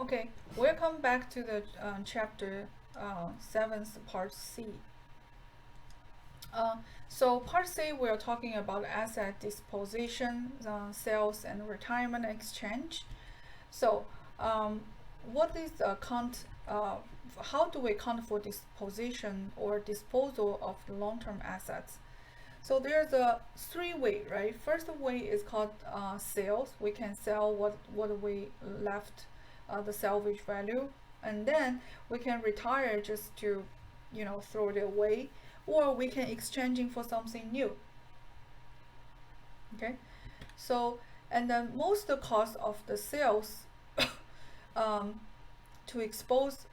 Okay, welcome back to the chapter 7th part C. So part C, we're talking about asset disposition, sales and retirement exchange. So what is the account, how do we account for disposition or disposal of the long-term assets? So there's a three-way, right? First way is called sales. We can sell what we left, the salvage value, and then we can retire just to, throw it away, or we can exchanging for something new. Okay, so and then most the cost of the sales um, to expose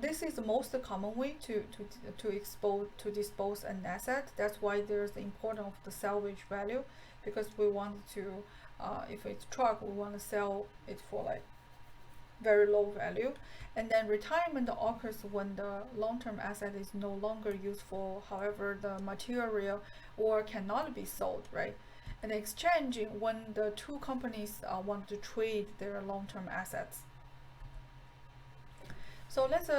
this is the most common way to dispose an asset. That's why there's the importance of the salvage value, because we want to if it's truck, we want to sell it for like very low value. And then retirement occurs when the long-term asset is no longer useful, however the material or cannot be sold, right? And exchanging when the two companies want to trade their long-term assets. So let's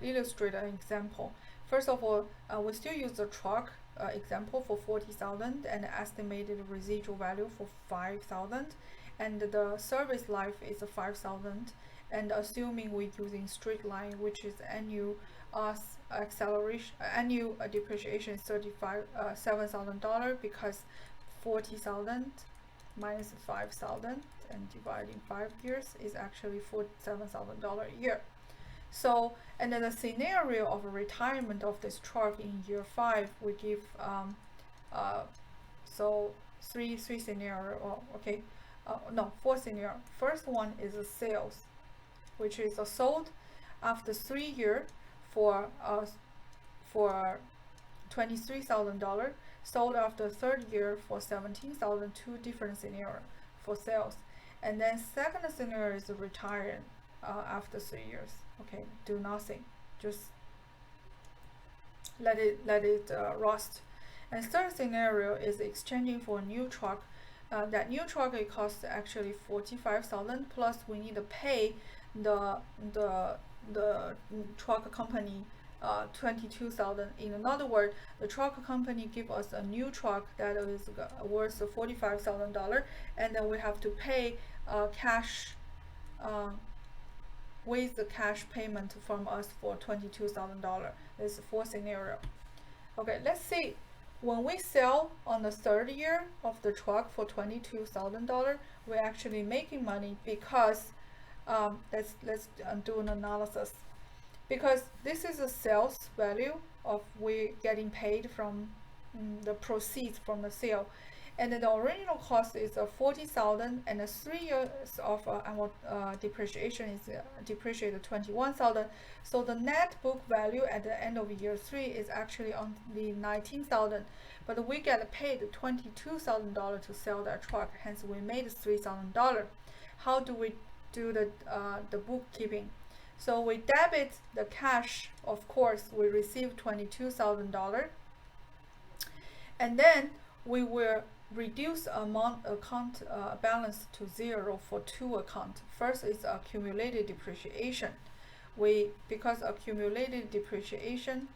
illustrate an example. First of all, we still use the truck example for 40,000 and estimated residual value for 5,000, and the service life is 5,000, and assuming we're using straight line, which is annual annual depreciation is $7,000, because 40,000 minus 5,000 and dividing 5 years is actually $47,000 a year. So, and then the scenario of a retirement of this truck in year 5, we give so three scenario. Okay, no, 4 scenario. First one is a sales, which is sold after 3 years for $23,000, sold after third year for 17,000. Two different scenarios for sales. And then second scenario is retiring after 3 years. Okay, do nothing, just let it rust. And third scenario is exchanging for a new truck. That new truck, it costs actually 45,000, plus we need to pay the truck company 22,000. In other words, the truck company give us a new truck that is worth $45,000, and then we have to pay cash with the cash payment from us for $22,000. This is the fourth scenario. Okay, let's see. When we sell on the third year of the truck for $22,000, we're actually making money, because let's do an analysis. Because this is a sales value of we getting paid from the proceeds from the sale, and the original cost is 40,000, and the 3 years of depreciation is depreciated 21,000. So the net book value at the end of year 3 is actually only 19,000, but we get paid $22,000 to sell that truck. Hence, we made $3,000. How do we do the bookkeeping? So we debit the cash. Of course, we receive $22,000, and then we will reduce account balance to 0 for 2 accounts. First is accumulated depreciation. Because accumulated depreciation,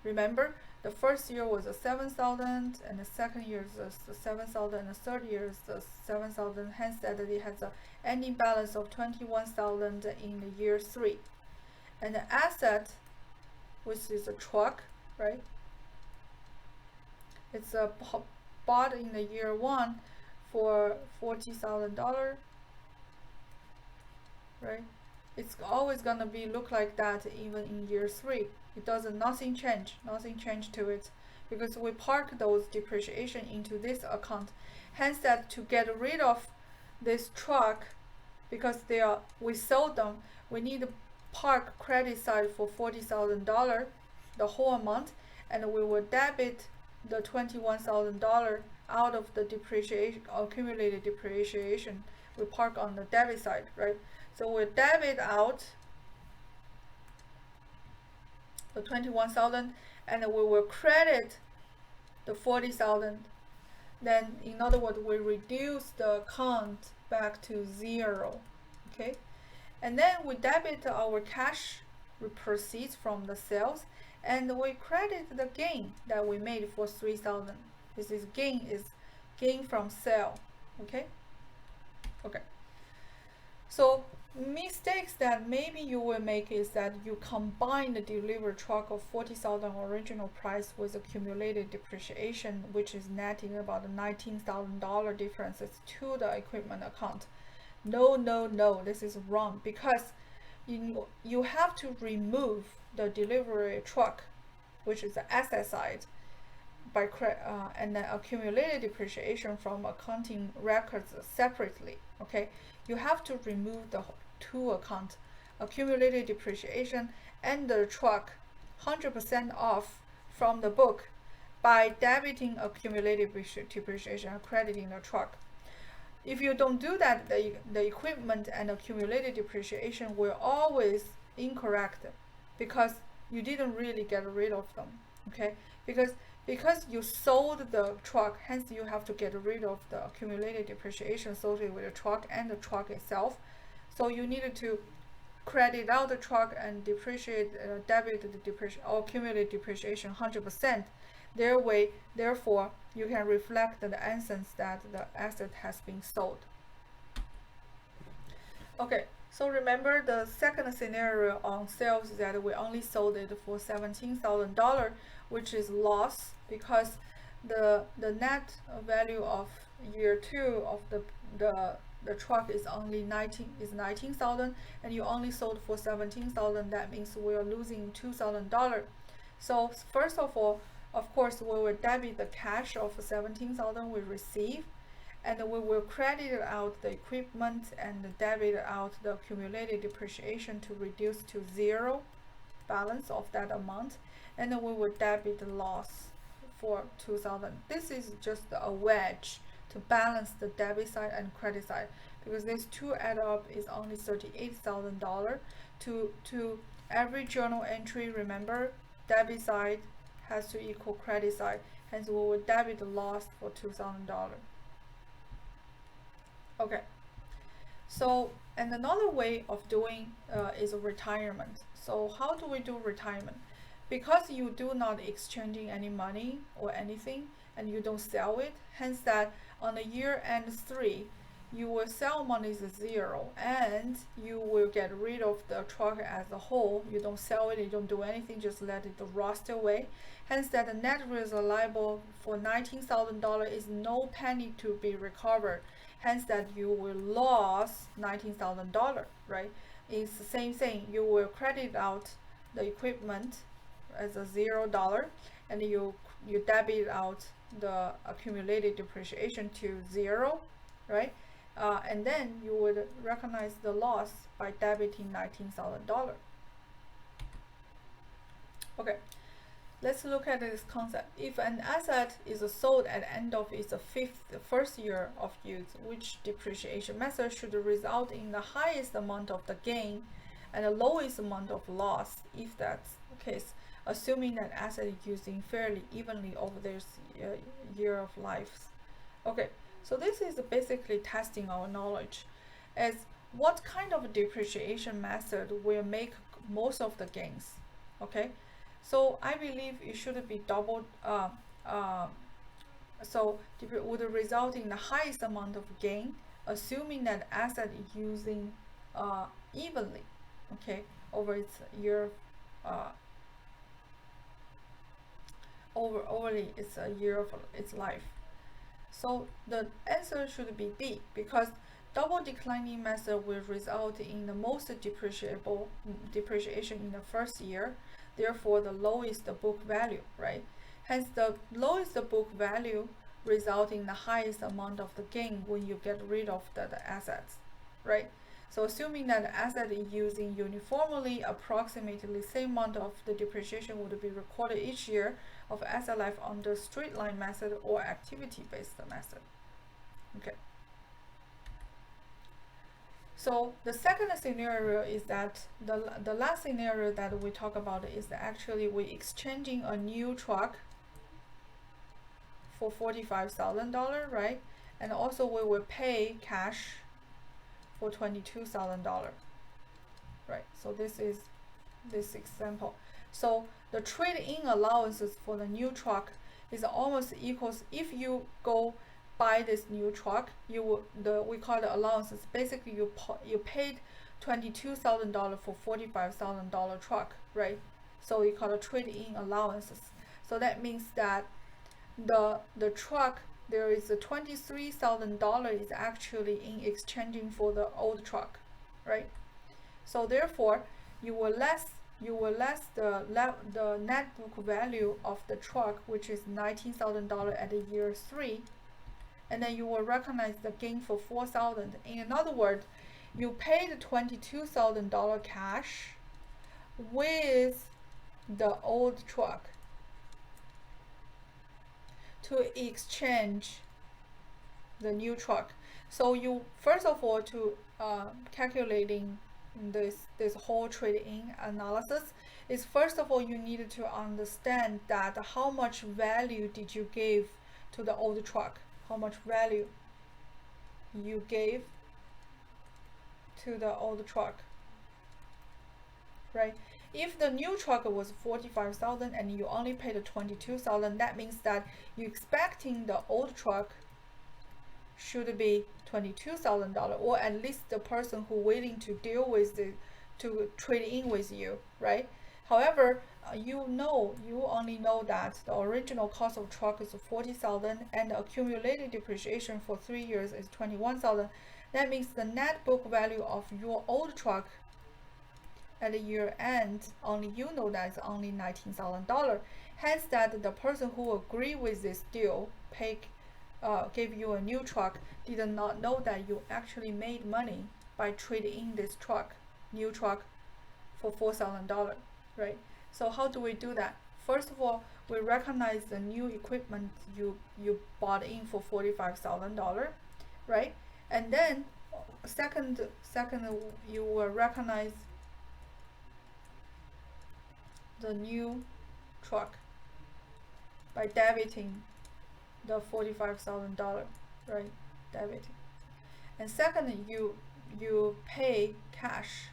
remember, the first year was 7,000, and the second year is 7,000, and the third year is 7,000. Hence, that it has an ending balance of 21,000 in the year 3. And the asset, which is a truck, right? It's bought in the year 1 for $40,000, right? It's always gonna look like that even in year 3. It doesn't nothing change to it, because we park those depreciation into this account. Hence, that to get rid of this truck, because we sold them, we need to park credit side for $40,000, the whole amount, and we will debit the $21,000 out of the depreciation, accumulated depreciation. We park on the debit side, right? So we debit out the 21,000, and we will credit the 40,000. then in other words, we reduce the account back to 0, okay? And then we debit our cash proceeds from the sales, and we credit the gain that we made for 3,000. This is gain from sale, okay? Okay. So mistakes that maybe you will make is that you combine the delivered truck of 40,000 original price with accumulated depreciation, which is netting about $19,000 differences to the equipment account. No, no, no, this is wrong, because you have to remove the delivery truck, which is the asset side, by and then accumulated depreciation from accounting records separately, okay? You have to remove the two accounts, accumulated depreciation and the truck 100% off from the book by debiting accumulated depreciation and crediting the truck. If you don't do that, the equipment and accumulated depreciation will always incorrect, because you didn't really get rid of them, okay? Because you sold the truck, hence you have to get rid of the accumulated depreciation associated with the truck and the truck itself. So you needed to credit out the truck and depreciate, debit the depreciation or accumulated depreciation 100%. Therefore, you can reflect the essence that the asset has been sold. Okay, so remember the second scenario on sales is that we only sold it for $17,000, which is loss, because the net value of year 2 of the truck is only 19,000, and you only sold for 17,000. That means we are losing $2,000. So first of all, of course, we will debit the cash of 17,000 we receive, and we will credit out the equipment and debit out the accumulated depreciation to reduce to 0 balance of that amount, and then we will debit the loss for 2,000. This is just a wedge to balance the debit side and credit side, because these two add up is only $38,000. To every journal entry, remember, debit side has to equal credit side, hence we will debit the loss for $2,000. Okay, so, and another way of doing is retirement. So how do we do retirement? Because you do not exchanging any money or anything, and you don't sell it, hence that on the year end 3, you will sell money is 0, and you will get rid of the truck as a whole. You don't sell it, you don't do anything, just let it rust away. Hence that the net result liable for $19,000 is no penny to be recovered. Hence that you will lose $19,000, right? It's the same thing. You will credit out the equipment as a $0, and you debit out the accumulated depreciation to 0, right? And then you would recognize the loss by debiting $19,000. Okay, let's look at this concept. If an asset is sold at the end of its first year of use, which depreciation method should result in the highest amount of the gain and the lowest amount of loss, if that's the case, assuming that asset is using fairly evenly over their year of lives. Okay, so this is basically testing our knowledge as what kind of depreciation method will make most of the gains. Okay, so I believe it should be doubled. So it would result in the highest amount of gain, assuming that asset is using evenly, okay, over its year. Overly it's a year of its life. So the answer should be B, because double declining method will result in the most depreciation in the first year, therefore the lowest book value, right? Hence the lowest book value result in the highest amount of the gain when you get rid of the assets, right? So assuming that the asset is using uniformly approximately the same amount of the depreciation would be recorded each year of asset life under straight line method or activity based method. Okay. So the second scenario is that the last scenario that we talk about is that actually we exchanging a new truck for $45,000, right? And also we will pay cash for $22,000, right? So this is this example. So the trade-in allowances for the new truck is almost equals, if you go buy this new truck, you will, we call the allowances, basically you paid $22,000 for $45,000 truck, right? So we call it trade-in allowances. So that means that the truck, there is a $23,000 is actually in exchanging for the old truck, right? So therefore you will less the net book value of the truck, which is $19,000 at year 3, and then you will recognize the gain for $4,000. In other words, you paid $22,000 cash with the old truck to exchange the new truck. So you, first of all, to calculating this whole trade-in analysis is, first of all, you need to understand that how much value did you give to the old truck, how much value you gave to the old truck, right? If the new truck was $45,000 and you only paid $22,000, that means that you're expecting the old truck should be $22,000, or at least the person who willing to deal with to trade in with you, right? However, you only know that the original cost of truck is $40,000 and the accumulated depreciation for 3 years is $21,000. That means the net book value of your old truck at the year end, only you know that it's only $19,000. Hence, that the person who agreed with this deal gave you a new truck did not know that you actually made money by trading in this truck, new truck, for $4,000, right? So how do we do that? First of all, we recognize the new equipment you bought in for $45,000, right? And then second you will recognize the new truck by debiting the $45,000, right? Debiting. And second, you pay cash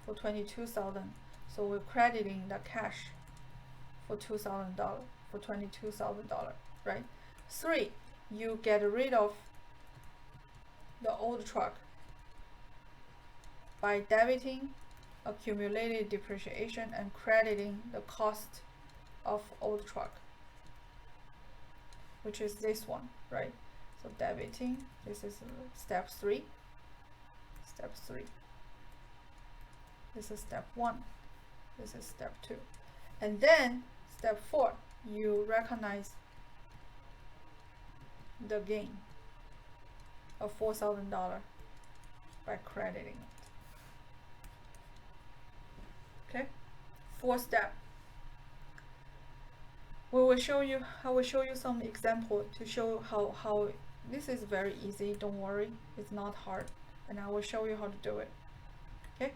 for $22,000. So we're crediting the cash for $2,000, for $22,000, right? 3, you get rid of the old truck by debiting accumulated depreciation and crediting the cost of old truck, which is this one, right? So debiting, this is step 3. Step 3. This is step 1. This is step 2. And then step 4, you recognize the gain of $4,000 by crediting it. Okay? 4th step. I will show you some example to show how this is very easy. Don't worry, it's not hard, and I will show you how to do it. Okay?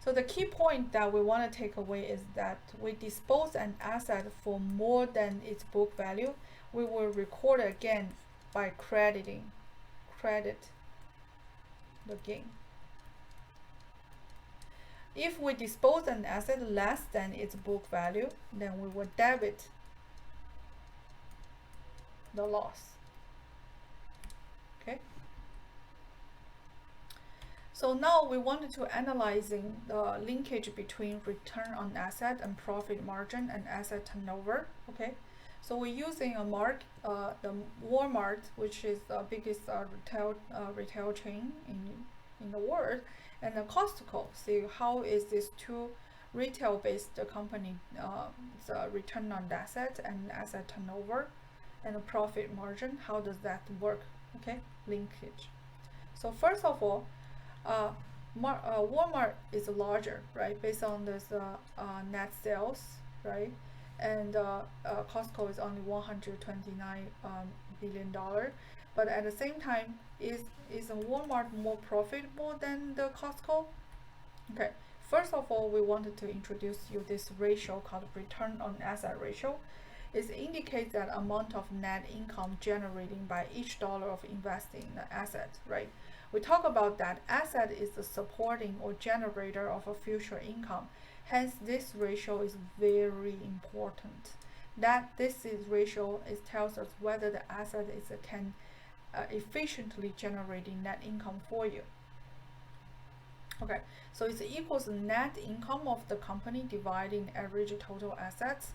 So the key point that we want to take away is that we dispose an asset for more than its book value, we will record again by credit the gain. If we dispose an asset less than its book value, then we will debit the loss. Okay. So now we wanted to analyzing the linkage between return on asset and profit margin and asset turnover. Okay. So we're using a the Walmart, which is the biggest retail chain in the world, and the Costco. See how is this two retail-based company the return on asset and asset turnover and the profit margin. How does that work? Okay, linkage. So first of all, Walmart is larger, right? Based on this net sales, right? And Costco is only $129 billion. But at the same time, is Walmart more profitable than the Costco? Okay. First of all, we wanted to introduce you this ratio called return on asset ratio. It indicates that amount of net income generating by each dollar of investing in the asset, right? We talk about that asset is the supporting or generator of a future income. Hence, this ratio is very important. That this is ratio tells us whether the asset can efficiently generating net income for you. Okay, so it equals the net income of the company dividing average total assets.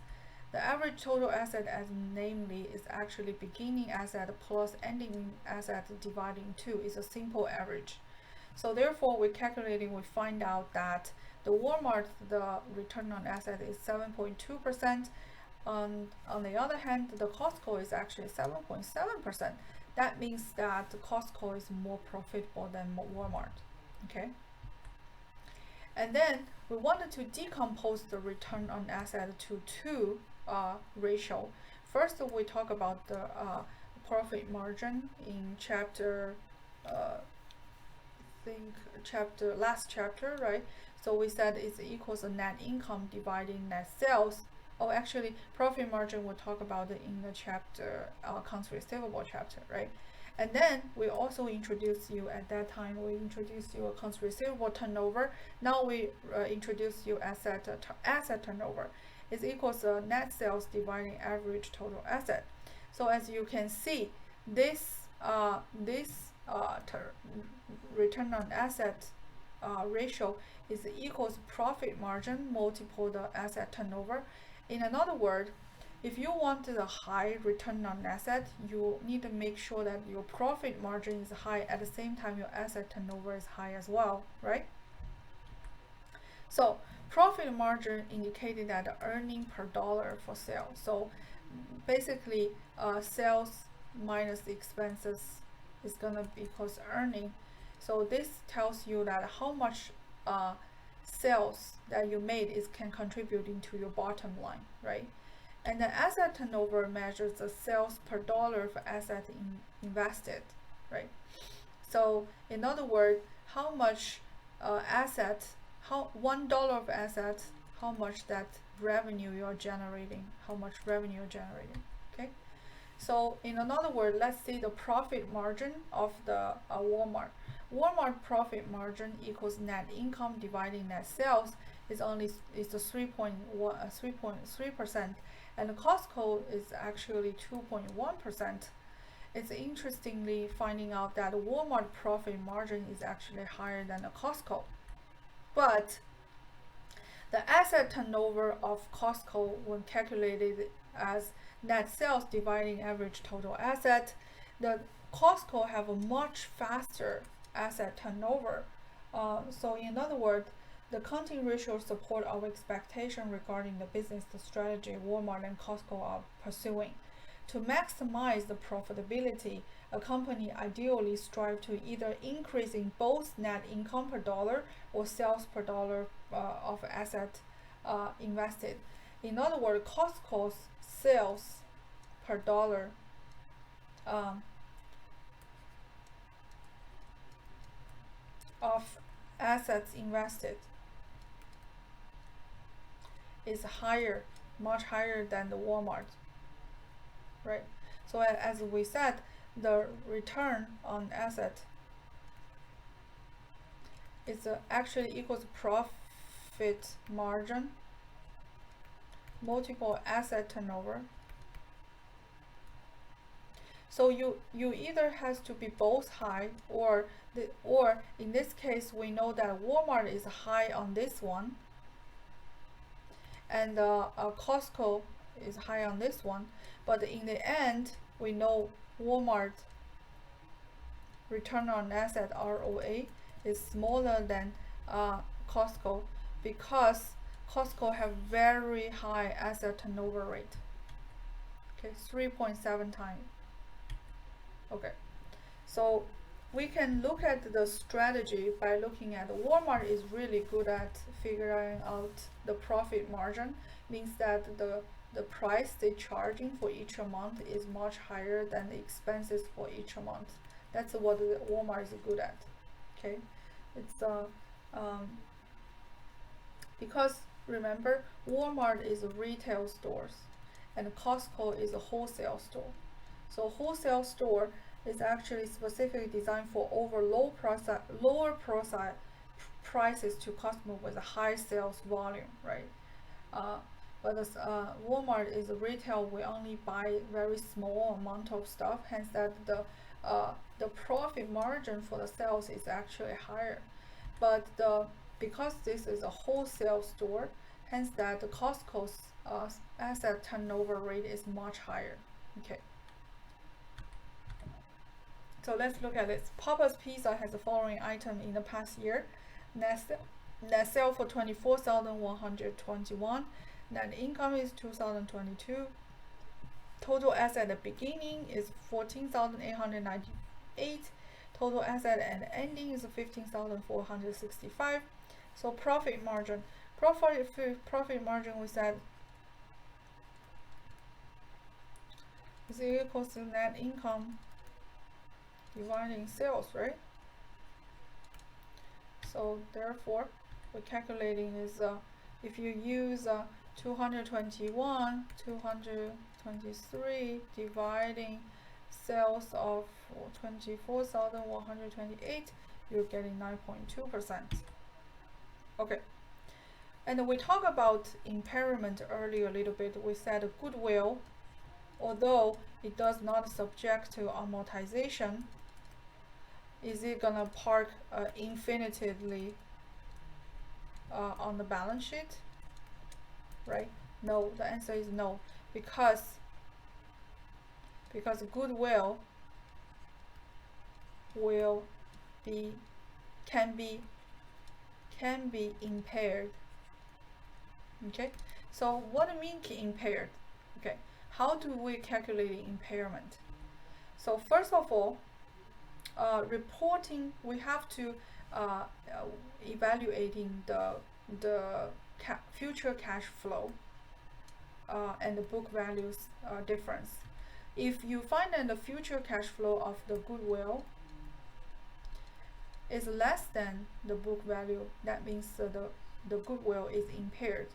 The average total asset, as namely, is actually beginning asset plus ending asset dividing 2 is a simple average. So therefore, we find out that the Walmart, the return on asset is 7.2%. On the other hand, the Costco is actually 7.7%. That means that Costco is more profitable than Walmart. Okay. And then we wanted to decompose the return on asset to two ratio. First, we talk about the profit margin in chapter, last chapter, right? So we said it's equals to net income dividing net sales. Oh, actually, profit margin we'll talk about it in the chapter, accounts receivable chapter, right? And then we also introduce you at that time. We introduce you accounts receivable turnover. Now we introduce you asset turnover. Is equals to net sales dividing average total asset. So as you can see, this return on asset ratio is equals profit margin multiple the asset turnover. In another word, if you want a high return on asset, you need to make sure that your profit margin is high at the same time your asset turnover is high as well, right? So profit margin indicated that the earning per dollar for sales. So basically, sales minus the expenses is gonna equals earning. So this tells you that how much sales that you made can contribute into your bottom line, right? And the asset turnover measures the sales per dollar of asset invested, right? So in other words, how much $1 of assets, how much that revenue you're generating, okay? So in another word, let's see the profit margin of the Walmart. Walmart profit margin equals net income dividing net sales is the 3.3%, and the Costco is actually 2.1%. It's interestingly finding out that Walmart profit margin is actually higher than the Costco. But the asset turnover of Costco, when calculated as net sales dividing average total asset, the Costco have a much faster asset turnover. So in other words, the accounting ratios support our expectation regarding the business strategy Walmart and Costco are pursuing. To maximize the profitability, a company ideally strives to either increase in both net income per dollar or sales per dollar of asset invested. In other words, Costco's sales per dollar of assets invested is higher, much higher than the Walmart, right? So as we said, the return on asset is actually equals profit margin multiple asset turnover. So you either has to be both high or in this case we know that Walmart is high on this one and Costco is high on this one, but in the end we know Walmart return on asset ROA is smaller than Costco because Costco have very high asset turnover rate. Okay, 3.7 times. Okay, so we can look at the strategy by looking at Walmart is really good at figuring out the profit margin, means that the price they're charging for each month is much higher than the expenses for each month. That's what Walmart is good at. Okay, it's because remember Walmart is retail stores, and Costco is a wholesale store. So wholesale store is actually specifically designed for lower prices to customer with a high sales volume, right? But Walmart is a retail. We only buy very small amount of stuff, hence that the profit margin for the sales is actually higher. But because this is a wholesale store, hence that the Costco's asset turnover rate is much higher. Okay. So let's look at this. Papa's Pizza has the following item in the past year. Net sale for 24,121. Net income is 2,022. Total asset at the beginning is 14,898. Total asset at ending is 15,465. So profit margin we said is equals to net income dividing sales, right? So therefore, we're calculating is if you use 221, 223 dividing sales of 24,128, you're getting 9.2%. Okay. And we talked about impairment earlier a little bit. We said goodwill, although it does not subject to amortization, is it gonna park infinitively on the balance sheet? Right? No, the answer is no, because goodwill can be impaired. Okay, so what do you mean impaired? Okay, how do we calculate impairment? So first of all, reporting, we have to evaluating the future cash flow and the book values difference. If you find that the future cash flow of the goodwill is less than the book value, that means the goodwill is impaired.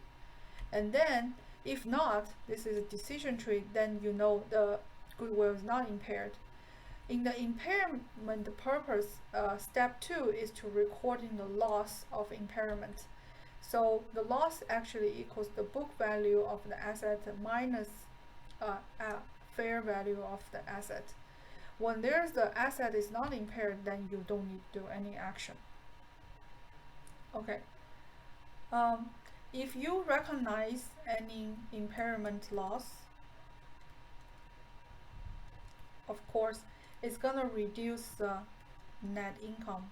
And then if not, this is a decision tree, then you know the goodwill is not impaired. In the impairment purpose, step 2 is to recording the loss of impairment. So the loss actually equals the book value of the asset minus fair value of the asset. When there's the asset is not impaired, then you don't need to do any action. Okay. If you recognize any impairment loss, of course, it's gonna reduce the net income,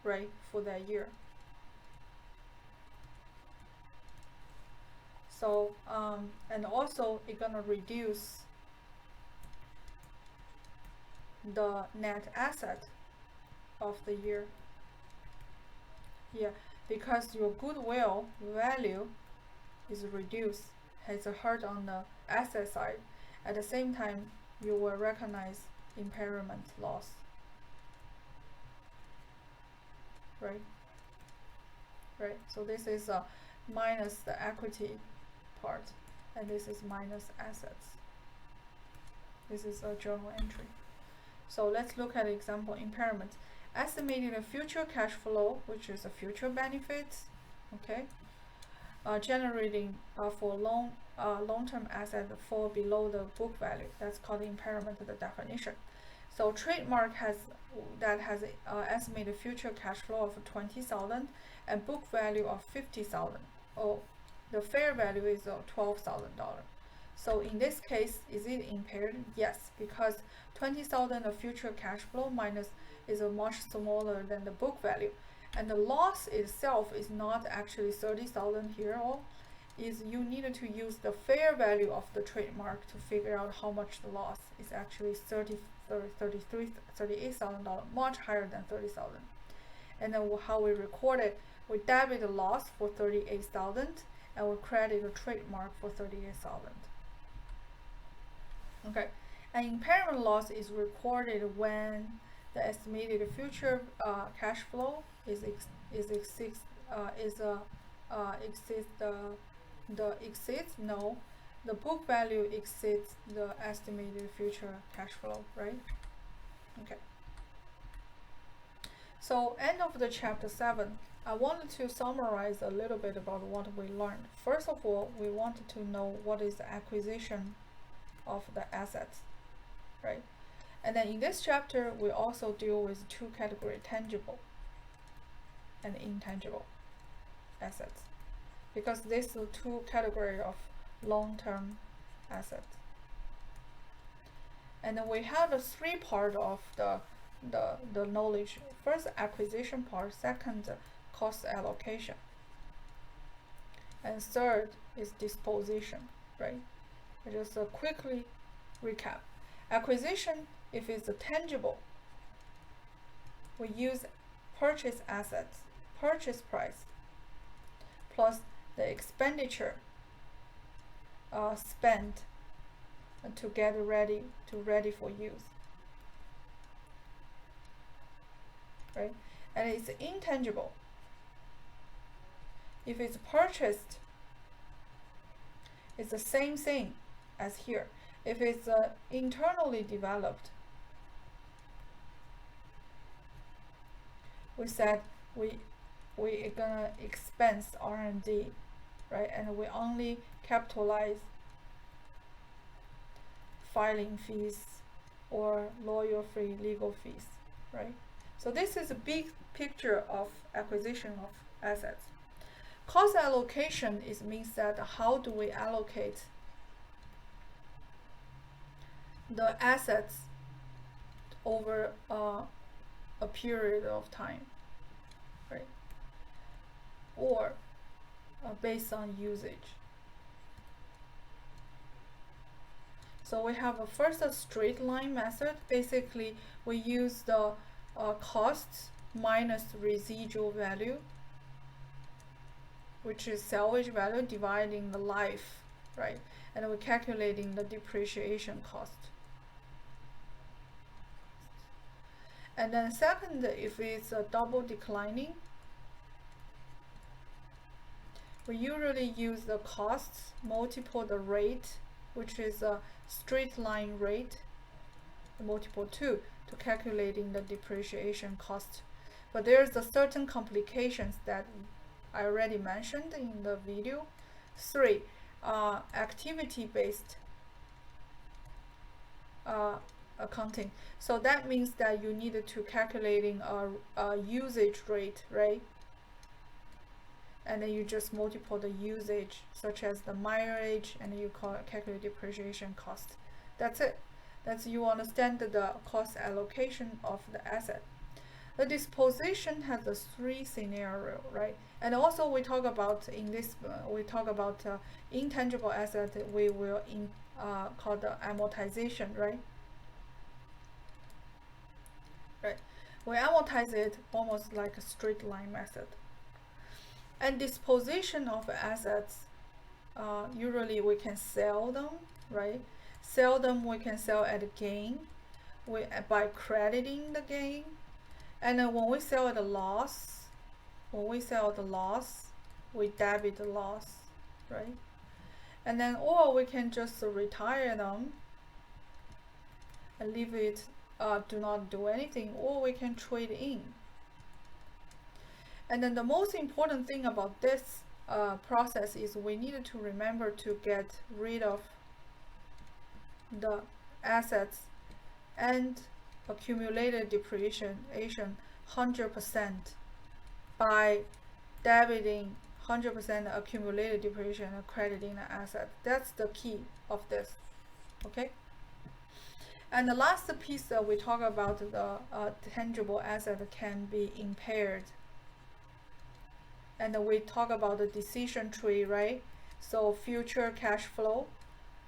right, for that year. So and also it's gonna reduce the net asset of the year. Yeah, because your goodwill value is reduced, has a hurt on the asset side. At the same time, you will recognize impairment loss, right? Right. So this is minus the equity part, and this is minus assets. This is a journal entry. So let's look at example impairment. Estimating the future cash flow, which is a future benefits, okay, generating for long-term asset fall below the book value. That's called impairment, the definition. So trademark has estimated future cash flow of 20,000 and book value of 50,000. Oh, the fair value is $12,000. So in this case, is it impaired? Yes, because 20,000 of future cash flow minus is much smaller than the book value, and the loss itself is not actually 30,000 here. All is you needed to use the fair value of the trademark to figure out how much the loss is actually $38,000, much higher than 30,000. And then how we record it, we debit the loss for 38,000 and we credit the trademark for 38,000. Okay, and impairment loss is recorded when the estimated future cash flow exceeds the the exceeds? No, the book value exceeds the estimated future cash flow, right? Okay. So end of the chapter 7. I wanted to summarize a little bit about what we learned. First of all, we wanted to know what is the acquisition of the assets, right? And then in this chapter, we also deal with two categories, tangible and intangible assets, because these are two categories of long-term assets. And then we have the three part of the knowledge. First, acquisition part. Second, cost allocation. And third is disposition, right? I just quickly recap. Acquisition, if it's tangible, we use purchase assets, purchase price, plus the expenditure spent to get ready for use, right? And it's intangible. If it's purchased, it's the same thing as here. If it's internally developed, we said we gonna expense R&D, right? And we only capitalize filing fees or lawyer-free legal fees, right? So this is a big picture of acquisition of assets. Cost allocation means that how do we allocate the assets over a period of time, right? Or based on usage. So we have a first straight line method. Basically, we use the costs minus residual value, which is salvage value, dividing the life, right? And we're calculating the depreciation cost. And then second, if it's a double declining, we usually use the costs multiple the rate, which is a straight line rate, multiple 2 to calculating the depreciation cost. But there's a certain complications that I already mentioned in the video. 3, activity-based accounting. So that means that you need to calculating a usage rate, right? And then you just multiply the usage, such as the mileage, and you calculate depreciation cost. That's it. That's you understand the cost allocation of the asset. The disposition has a 3 scenario, right? And also we talk about in this we talk about intangible asset. We will call the amortization, right? Right. We amortize it almost like a straight line method. And disposition of assets, usually we can sell them, right? Sell them, we can sell at a gain by crediting the gain. And then when we sell at a loss, we debit the loss, right? And then, or we can just retire them and leave it, do not do anything, or we can trade in. And then the most important thing about this process is we needed to remember to get rid of the assets and accumulated depreciation 100% by debiting 100% accumulated depreciation and crediting the asset. That's the key of this, okay? And the last piece that we talk about, the tangible asset can be impaired. And we talk about the decision tree, right? So future cash flow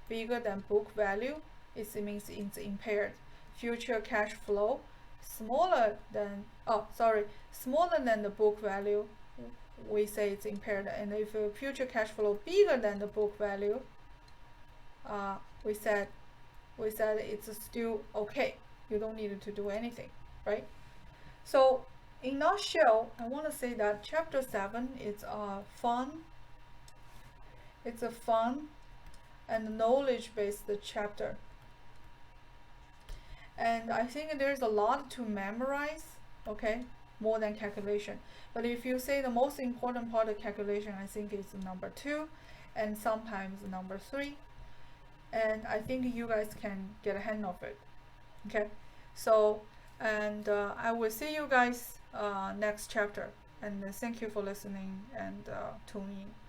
bigger than book value, it means it's impaired. Future cash flow smaller than the book value, we say it's impaired. And if future cash flow bigger than the book value, we said it's still okay. You don't need to do anything, right? So in nutshell, I want to say that chapter 7 is fun It's a fun and knowledge-based chapter. And I think there's a lot to memorize, okay, more than calculation. But if you say the most important part of calculation, I think it's number 2 and sometimes number 3. And I think you guys can get a hand of it, okay? So, and I will see you guys next chapter. And thank you for listening and tuning in.